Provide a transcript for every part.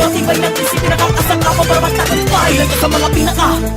Matibay ng isip, pinakakasang ka pa para magtagumpay. Ilan ka sa mga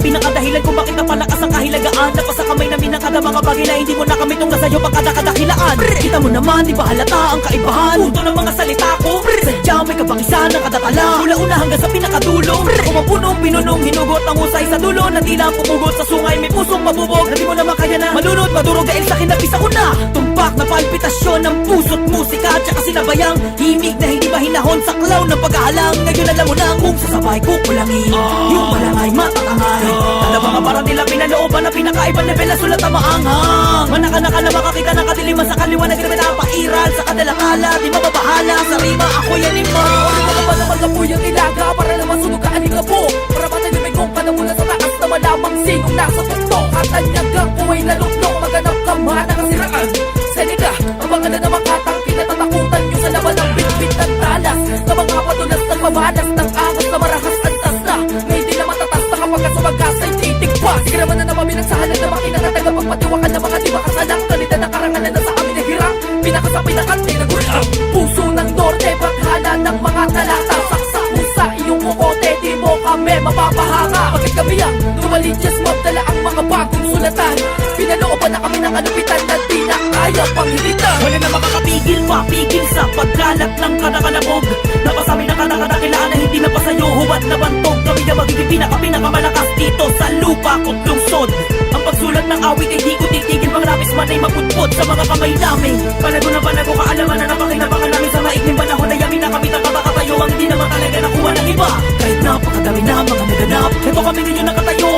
pinakadahilan kung bakit napalakas ang kahilagaan. Napasa kamay namin ng kada mga bagay na hindi mo nakamit nung nasa iyo pagkadakadakilaan. Kita mo naman, di ba halata ang kaibahan? Puto ng mga salita ko, sadya may kapangisan ng kadatala. Mula-una hanggang sa pinakadulo, kumapunong pinunong hinugot ang husay sa dulo. Na tila pumugot sa sungay, may pusong mabubog. Na di mo naman kaya na malunod, madurog dahil sa kinabis ako na. Tumpak na palpitasyon ng puso't musika, tsaka sinabayang himig na hindi mahinahon sa klaw ng paghahalang. Ngayon alam mo na kung sasabay ko kulangin, yung malangay matatangay. Kada mga para nila pinalooban na pinakaibang level na sulat ang maanghang. Manaka-naka na makakita ng kadiliman sa kaliwanag na pinapairal sa kadalakala. Di mababahala sa rima, ako yan lima. Uli mo naman naman na po yung ilaga para naman sunog ka aling po. Para matayumig kong ka na mula sa taas na malamang sinong nasa tuktok. At anyagang kuway na luktok, maganap ka man ang kasiraan. Seneca, ang mga na makatang kinatatakutan nyo sa laban ng bitbit ng talas. Na mga padulas ng mabalas ng ahas na marahas antas na. May di na matatas na kapag sumagas ay titigpa. Sige naman na namabinagsahanan na makina na tagapagpatiwakan na mga di makasalang. Kalita na karangalan na sa amin na hirang. Pinakasapin na kante na gulang. Puso ng norte, paghala ng mga talata. Saksak mo sa iyong kukote, di mo kami mapapahanga. Pagkat kami ang lumalidyas, magdala ang mga bagong sulatan. Pinalooban na kami ng alupitan na di na kaya panghilitan. Wala na makakapigil, mapigil sa pagkalat ng kanakalabog. Napasabi na kanakadakilaan na hindi na pa sa'yo huwad na bantog. Kami na magiging pinakamalakas dito sa lupa ko't lungsod. Ang pagsulat ng awit ay di ko titigil. Mga lapis man ay maputpot sa mga kamay namin. Panago na panago kaalaman na napakinabangan namin sa maikling panahon na yamin na kami nakabakatayo. Ang hindi naman talaga nakuha ng iba. Kahit napakadami na mga naganap, ito kami ngayon nakatayo.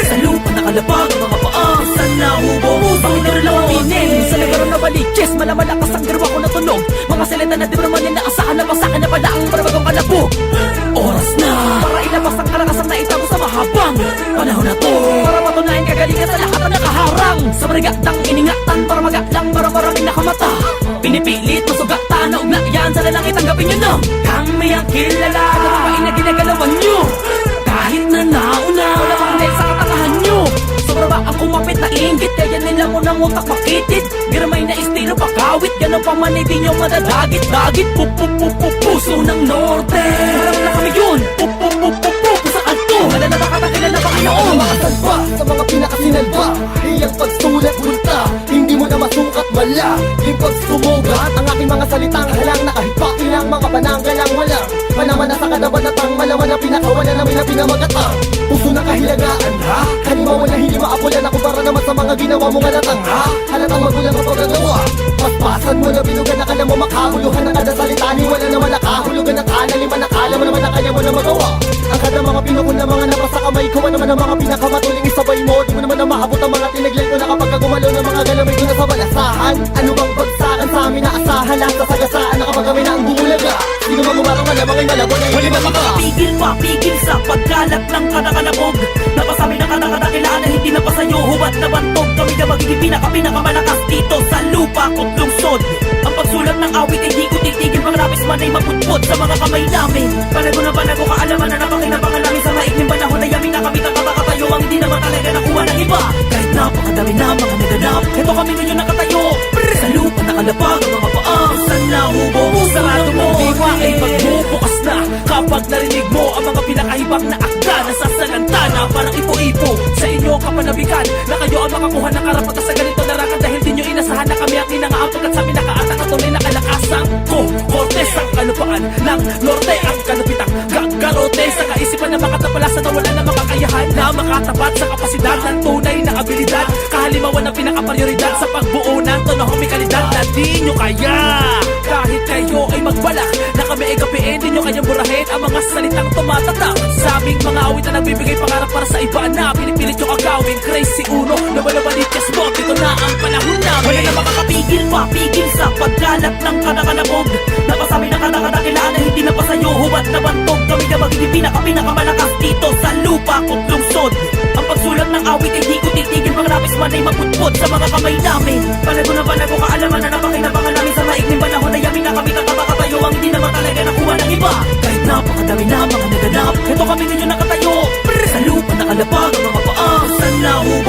Sa lupa nakalabag ang mga paa. Saan nahubo? Panginoon lang ang inin. Sa lagaron na balikis, malamalakas ang garwa ko na tunog. Mga salita na di naman na asahan na masakan na pala ang barabagong kalabog. Oras na para ilabas ang karangasan na itago sa mahabang panahon na to. Para matunayan kagalingan sa lahat na nakaharang. Sa marigatang iningatan para magalang para maraming nakamata. Pinipilit masugatan na ugna yan sa lalangit tanggapin nyo na. Kami ang kilala, ano pa ina ginagalawan nyo. Kahit na nauna, wala pang dahil sa katangahan nyo. Sobra ba ang kumapit na inggit, kaya nila mo nang utak makitid. Giramay na estilo pakawit, ganun pa man hindi nyo madadagit-dagit. Puso ng norte, marami na kami yun. Sa alto, wala na makakakilala pa kayo. Makasan pa sa mga pinakasinalba, iyang pagsulat punta, hindi mo na masukat mala. Yung pagsumugat, ang aking mga salitang halang na kahit pa ilang mga pananggalang walang panaman na sa kadaban at ang malaman na pinakawala namin na pinamagatang. Puso na kahilagaan ha, halimaw na hindi maapulan na kumpara naman sa mga ginawa mong halatang ha. Halatang magulang ang pagkagawa, paspasan mo na binugan na ka na mo makahuluhan ng kada salita. Ni wala naman nakahulugan at analiman nakala mo naman na kaya mo na magawa. Ang kada mga pinukon na mga napasa kamay ko naman ang mga pinakamatuling isabay mo. Di mo naman na maabot ang mga tinaglan ko na kapag gumalaw ng mga galamay ko na sa balasahan. Ano bang bagsakan sa amin na asahan lang sa sagasaan na kapag kami na ang bumulaga. Sino mang umarang malamang ay malabo na Wala na makakapigil, mapigil sa pagkalat ng kanakalabog. Napasabi na kanakadakilaan na hindi na pa sa'yo huwad na bantog. Kami na magiging pinakamalakas dito sa lupa ko't lungsod. Ang pagsulat ng awit ay di ko titigil. Mga lapis man ay maputpot sa mga kamay namin. Panago na panago kaalaman na napakinabangan namin sa maikling panahon na yamin na kami nakabakatayo. Ang hindi naman talaga nakuha ng iba. Kahit napakadami na mga naganap, ito kami ngayon nakatayo. Sa lupa nakalabag ang mga paa. Saan nahubo? Sarado mo diwa ay magbubukas na kapag narinig mo ang mga pinakahibang na akda na sasalantana parang ipo-ipo sa inyo kapanabikan na kayo ang makakuha ng karapatan sa ganito narangan dahil di nyo inasahan na kami ang tinangaapag at sa pinakaatak at tunay na kalakasang ko Cortes ang kalupaan ng norte ang kalupitang gagarote sa kaisipan na makatapalasan na wala na makakayahan na makatapat sa kapasidad ng tunay na abilidad kahalimawan ng pinakaprioridad sa pagbuo ng tonohong may kalidad na di nyo kaya. Kahit kayo ay magbalak na kami ay gapiin, di nyo kanyang burahin ang mga salitang tumatatak sa aming mga awit na nagbibigay pangarap para sa iba na pinipilit nyo agawin. Crazy Uno, laban-labanityas mo, ito na ang panahon namin. Wala na makakapigil, mapigil sa pagkalat ng kanakalabog. Napasabi na kanakadakilaan na hindi na pa sa'yo huwad na bantog. Kami na magiging pinakamalakas dito sa lupa ko't lungsod. Ang Sulat ng awit, hindi ko titigil. Mga lapis man ay maputpot sa mga kamay namin. Panago na panago, kaalaman na napakinabangan namin. Sa maikling panahon na yamin na kami nakakatayo. Ang hindi naman talaga nakuha ng iba. Kahit napakadami na mga naganap, ito kami ngayon nakatayo. Sa lupa nakalapag ang mga paa. Saan nahuga